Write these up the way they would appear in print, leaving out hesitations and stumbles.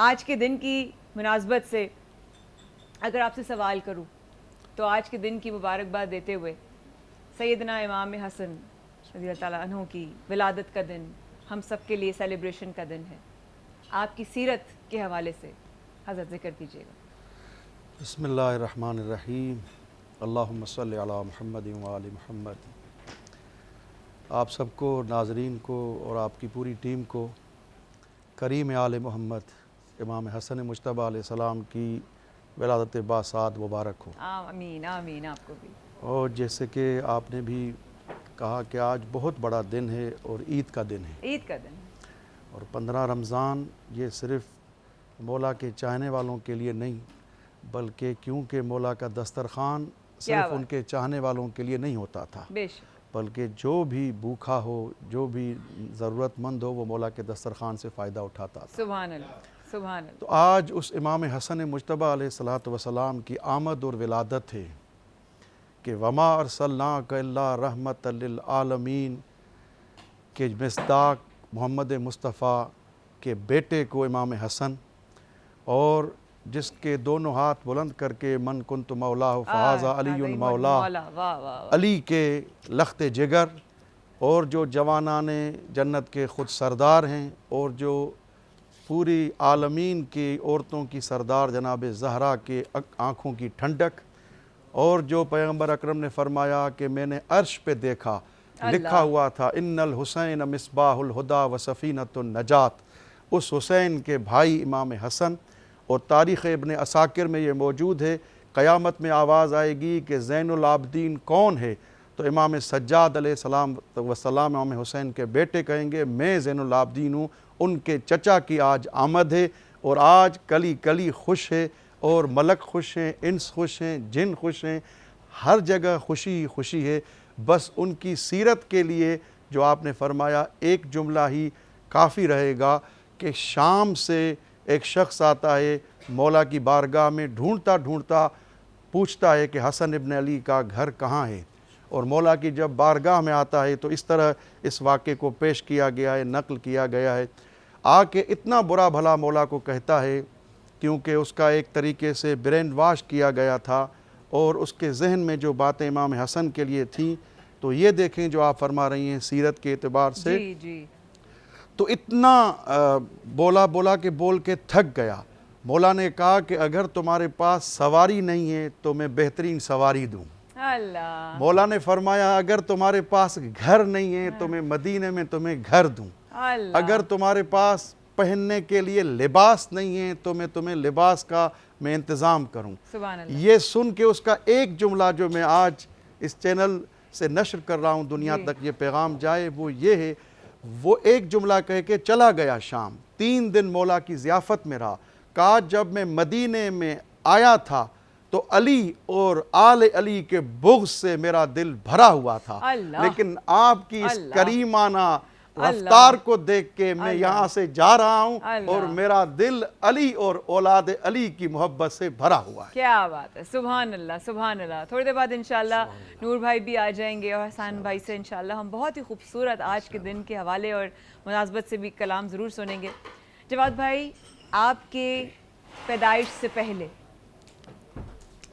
آج کے دن کی مناسبت سے اگر آپ سے سوال کروں تو آج کے دن کی مبارکباد دیتے ہوئے سیدنا امام حسن رضی اللہ تعالیٰ عنہ کی ولادت کا دن ہم سب کے لیے سیلیبریشن کا دن ہے، آپ کی سیرت کے حوالے سے حضرت ذکر کیجیے گا۔ بسم اللہ الرحمن الرحیم، اللہم صلی علی محمد و آل محمد۔ آپ سب کو، ناظرین کو اور آپ کی پوری ٹیم کو کریم آل محمد امام حسن مجتبیٰ علیہ السلام کی ولادت باسعاد مبارک ہو۔ آمین آمین، آپ کو بھی۔ اور جیسے کہ آپ نے بھی کہا کہ آج بہت بڑا دن ہے اور عید کا دن ہے، عید کا دن، اور 15 رمضان یہ صرف مولا کے چاہنے والوں کے لیے نہیں، بلکہ کیونکہ مولا کا دسترخوان صرف ان کے چاہنے والوں کے لیے نہیں ہوتا تھا، بے شک، بلکہ جو بھی بھوکا ہو، جو بھی ضرورت مند ہو، وہ مولا کے دسترخوان سے فائدہ اٹھاتا تھا۔ سبحان اللہ سبحان اللہ۔ تو آج اس امام حسن مجتبیٰ علیہ السلام کی آمد اور ولادت ہے کہ وما ارسلناک الا رحمت للعالمین کے مصداق محمد مصطفیٰ کے بیٹے کو امام حسن، اور جس کے دونوں ہاتھ بلند کر کے من کنت مولا فہذا علی مولا، علی کے لخت جگر، اور جو جوانان جنت کے خود سردار ہیں، اور جو پوری عالمین کی عورتوں کی سردار جناب زہرا کے آنکھوں کی ٹھنڈک، اور جو پیغمبر اکرم نے فرمایا کہ میں نے عرش پہ دیکھا لکھا ہوا تھا ان الحسین مصباح الہدی و سفینۃ النجات، اس حسین کے بھائی امام حسن، اور تاریخ ابن عساکر میں یہ موجود ہے، قیامت میں آواز آئے گی کہ زین العابدین کون ہے، تو امام سجاد علیہ السلام امام حسین کے بیٹے کہیں گے میں زین العابدین ہوں، ان کے چچا کی آج آمد ہے، اور آج کلی کلی خوش ہے، اور ملک خوش ہیں، انس خوش ہیں، جن خوش ہیں، ہر جگہ خوشی خوشی ہے۔ بس ان کی سیرت کے لیے جو آپ نے فرمایا ایک جملہ ہی کافی رہے گا کہ شام سے ایک شخص آتا ہے مولا کی بارگاہ میں، ڈھونڈتا ڈھونڈتا پوچھتا ہے کہ حسن ابن علی کا گھر کہاں ہے، اور مولا کی جب بارگاہ میں آتا ہے تو اس طرح اس واقعے کو پیش کیا گیا ہے، نقل کیا گیا ہے، آ کے اتنا برا بھلا مولا کو کہتا ہے، کیونکہ اس کا ایک طریقے سے برین واش کیا گیا تھا، اور اس کے ذہن میں جو باتیں امام حسن کے لیے تھیں، تو یہ دیکھیں جو آپ فرما رہی ہیں سیرت کے اعتبار سے، جی جی، تو اتنا بولا بولا کہ بول کے تھک گیا۔ مولا نے کہا کہ اگر تمہارے پاس سواری نہیں ہے تو میں بہترین سواری دوں۔ اللہ، مولا نے فرمایا اگر تمہارے پاس گھر نہیں ہے تو میں مدینے میں تمہیں گھر دوں، اللہ، اگر تمہارے پاس پہننے کے لیے لباس نہیں ہے تو میں تمہیں لباس کا میں انتظام کروں۔ سبحان اللہ، یہ سن کے اس کا ایک جملہ جو میں آج اس چینل سے نشر کر رہا ہوں، دنیا تک یہ پیغام جائے، وہ یہ ہے، وہ ایک جملہ کہہ کے چلا گیا شام، 3 دن مولا کی ضیافت میں رہا، کہا جب میں مدینے میں آیا تھا تو علی اور آل علی کے بغض سے میرا دل بھرا ہوا تھا، اللہ، لیکن آپ کی اس اللہ، کریمانہ اللہ، رفتار کو دیکھ کے میں اللہ، یہاں سے جا رہا ہوں، اللہ، اور میرا دل علی اور اولاد علی کی محبت سے بھرا ہوا ہے۔ کیا بات ہے، سبحان اللہ سبحان اللہ۔ تھوڑی دیر بعد انشاءاللہ نور بھائی بھی آ جائیں گے، اور حسان بھائی سے انشاءاللہ ہم بہت ہی خوبصورت آج کے دن کے حوالے اور مناسبت سے بھی کلام ضرور سنیں گے۔ جواد بھائی، آپ کے پیدائش سے پہلے،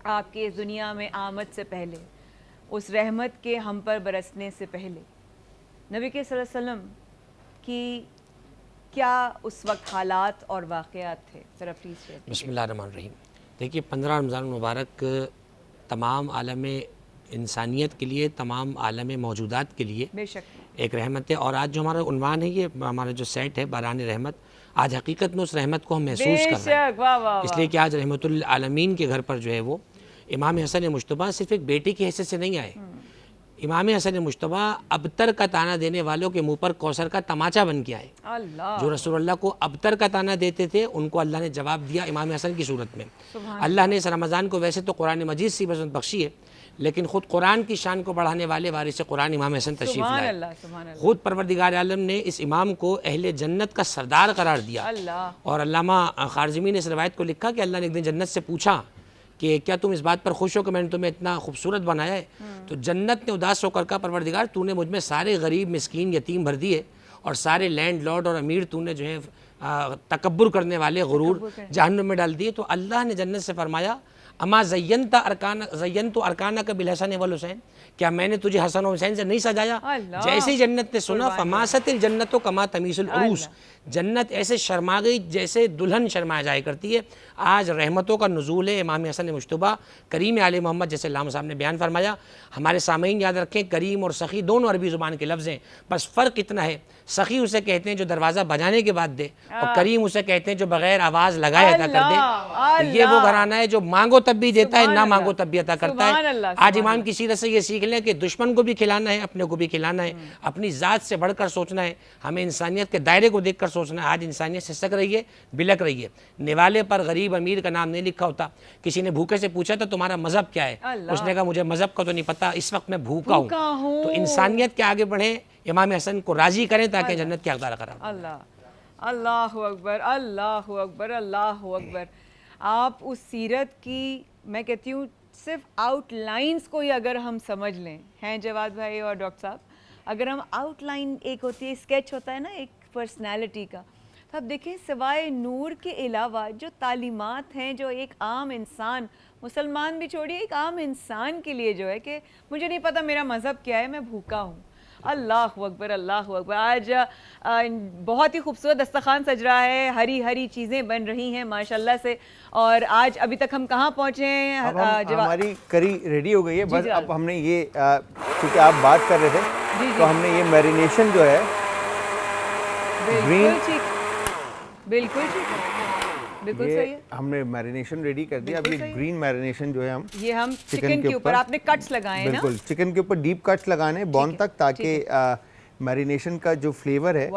آپ کے دنیا میں آمد سے پہلے، اس رحمت کے ہم پر برسنے سے پہلے، نبی کے صلی اللہ علیہ وسلم کی کیا اس وقت حالات اور واقعات تھے؟ ذرا پلیز شیئر کیجیے۔ بسم اللہ الرحمن الرحیم۔ دیکھیے 15 رمضان مبارک تمام عالم انسانیت کے لیے، تمام عالم موجودات کے لیے بے شک، ایک رحمت ہے، اور آج جو ہمارا عنوان ہے، یہ ہمارا جو سیٹ ہے باران رحمت، آج حقیقت میں اس رحمت کو ہم محسوس بے کر رہے ہیں، شک، واہ واہ اس واہ، لیے کہ آج رحمت للعالمین کے گھر پر جو ہے وہ امام حسن مجتبیٰ صرف ایک بیٹے کی حیثیت سے نہیں آئے، امام حسن مجتبیٰ ابتر کا تانا دینے والوں کے منہ پر کوثر کا تماچا بن کے آئے۔ اللہ، جو رسول اللہ کو ابتر کا تانا دیتے تھے ان کو اللہ نے جواب دیا امام حسن کی صورت میں۔ اللہ نے اس رمضان کو ویسے تو قرآن مجید سے بسمت بخشی ہے، لیکن خود قرآن کی شان کو بڑھانے والے وارث قرآن امام حسن تشریف سبحان لائے۔ اللہ سبحان اللہ، خود پروردگار عالم نے اس امام کو اہل جنت کا سردار قرار دیا، اللہ، اور علامہ خارزمی نے اس روایت کو لکھا کہ اللہ نے ایک دن جنت سے پوچھا کہ کیا تم اس بات پر خوش ہو کہ میں نے تمہیں اتنا خوبصورت بنایا ہے؟ تو جنت نے اداس ہو کر کہا پروردگار تو نے مجھ میں سارے غریب مسکین یتیم بھر دیے، اور سارے لینڈ لارڈ اور امیر تو نے جو ہے تکبر کرنے والے غرور جہنم میں ڈال دیے. تو اللہ نے جنت سے فرمایا اما زینت ارکانہ کا بالحسن والحسین, کیا میں نے تجھے حسن و حسین سے نہیں سجایا؟ جیسے ہی جنت نے سنا فماست الجنت کما تمیز العروس, جنت ایسے شرما گئی جیسے دلہن شرما جایا کرتی ہے. آج رحمتوں کا نزول ہے. امام حسن مجتبیٰ کریم آل محمد, جیسے علامہ صاحب نے بیان فرمایا. ہمارے سامعین یاد رکھیں کریم اور سخی دونوں عربی زبان کے لفظ ہیں, بس فرق اتنا ہے سخی اسے کہتے ہیں جو دروازہ بجانے کے بعد دے, اور کریم اسے کہتے ہیں جو بغیر آواز لگائے عطا کر دے. یہ وہ گھرانہ ہے جو مانگو تب بھی دیتا ہے, نہ مانگو تب بھی عطا کرتا ہے. آج امام کی سیرت سے یہ سیکھ لیں کہ دشمن کو بھی کھلانا ہے, اپنے کو بھی کھلانا ہے, اپنی ذات سے بڑھ کر سوچنا ہے, ہمیں انسانیت کے دائرے کو دیکھ کر سوچنا ہے. آج انسانیت سے سک رہی ہے, بلک رہی ہے. نوالے پر غریب امیر کا نام نہیں لکھا ہوتا. کسی نے بھوکے سے پوچھا تھا تمہارا مذہب کیا ہے, اس نے کہا مجھے مذہب کا تو نہیں پتا, اس وقت میں بھوکا ہوں. تو انسانیت کے آگے بڑھیں, امام حسن کو راضی کریں تاکہ جنت کی حقدار قرار. اللہ اکبر, اللہ اکبر, اللہ اکبر. آپ اس سیرت کی میں کہتی ہوں صرف آؤٹ لائنز کو ہی اگر ہم سمجھ لیں ہیں جواد بھائی اور ڈاکٹر صاحب, اگر ہم آؤٹ لائن ایک ہوتی ہے, اسکیچ ہوتا ہے نا ایک پرسنالٹی کا, تو اب دیکھیں سوائے نور کے علاوہ جو تعلیمات ہیں جو ایک عام انسان, مسلمان بھی چھوڑیے, ایک عام انسان کے لیے جو ہے کہ مجھے نہیں پتہ میرا مذہب کیا ہے, میں بھوکا ہوں. اللہ اکبر, اللہ اکبر. آج بہت ہی خوبصورت دسترخوان سج رہا ہے, ہری ہری چیزیں بن رہی ہیں ماشاءاللہ سے. اور آج ابھی تک ہم کہاں پہنچے ہیں؟ ہماری کری ریڈی ہو گئی ہے, بس اب ہم نے یہ کیونکہ آپ بات کر رہے تھے تو ہم نے یہ میرینیشن جو ہے بالکل ٹھیک ہے, بالکل صحیح ہے, ہم نے میرینیشن ریڈی کر دیا. اب یہ گرین میرینیشن جو ہے ہم چکن کے اوپر آپ نے کٹس لگائے ہیں نا, بالکل چکن کے اوپر ڈیپ کٹس لگانے بون تک, تاکہ میرینیشن کا جو فلیور ہے,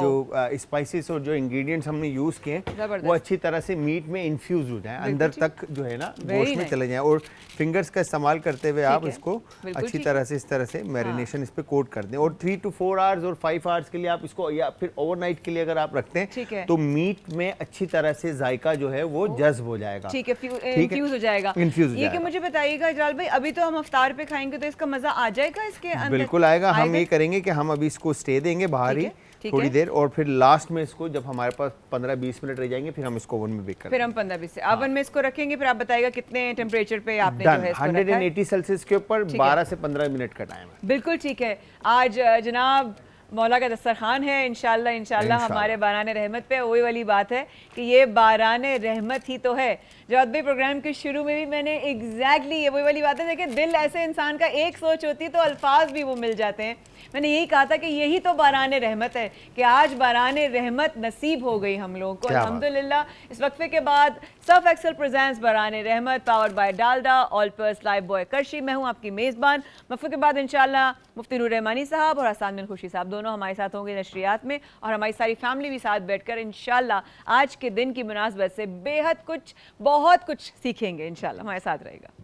جو اسپائسز اور جو انگریڈینٹس ہم نے یوز کیے ہیں وہ اچھی طرح سے میٹ میں انفیوز ہو جائیں, اندر تک جو ہے نا گوشت میں چلے جائیں. اور فنگرز کا استعمال کرتے ہوئے آپ اس کو اچھی طرح سے اس طرح سے میرینیشن اس پہ کوٹ کر دیں. اور 3 to 4 hours اور 5 hours کے لیے آپ اس کو, یا پھر اوور نائٹ کے لیے اگر آپ رکھتے ہیں تو میٹ میں اچھی طرح سے ذائقہ جو ہے وہ جذب ہو جائے گا, ٹھیک ہے, انفیوز ہو جائے گا. یہ کہ مجھے بتائیے گا اجلال بھائی, ابھی تو ہم افطار پہ کھائیں گے تو اس کا مزہ آ جائے گا اس کے اندر؟ بالکل آئے گا. ہم یہ کریں گے کہ ہم ابھی اس کو اسٹے دیں گے باہر ہی تھوڑی دیر, اور پھر لاسٹ میں اس کو جب ہمارے پاس 15-20 منٹ رہ جائیں گے پھر ہم اس کو اوون میں بیک کریں گے. پھر ہم 15-20 سے اوون میں اس کو رکھیں گے, پھر آپ بتائیے گا کتنے ٹیمپریچر پہ آپ نے جو ہے اس کو رکھا ہے. 180 سیلسیس کے اوپر 12 سے 15 منٹ کا ٹائم ہے. بالکل ٹھیک ہے. آج جناب مولا کا دسترخوان ہے, انشاءاللہ ہمارے باران رحمت پہ. وہی والی بات ہے کہ یہ باران رحمت ہی تو ہے. جواد بھائی پروگرام کے شروع میں بھی میں نے ایگزیکٹلی یہ وہی والی بات ہے, دیکھیں دل ایسے انسان کا ایک سوچ ہوتی ہے تو الفاظ بھی وہ مل جاتے ہیں. میں نے یہی کہا تھا کہ یہی تو باران رحمت ہے کہ آج باران رحمت نصیب ہو گئی ہم لوگوں کو الحمدللہ. اس وقفے کے بعد سرف ایکسل پریزنٹس باران رحمت powered by Dalda, Olper's Lifebuoy کرشی. میں ہوں آپ کی میزبان. وقفے کے بعد انشاءاللہ مفتی نور رحمانی صاحب اور حسان بن خوشی صاحب دونوں ہمارے ساتھ ہوں گے نشریات میں, اور ہماری ساری فیملی بھی ساتھ بیٹھ کر انشاءاللہ آج کے دن کی مناسبت سے بے حد کچھ بہت کچھ سیکھیں گے. انشاءاللہ ہمارے ساتھ رہے گا.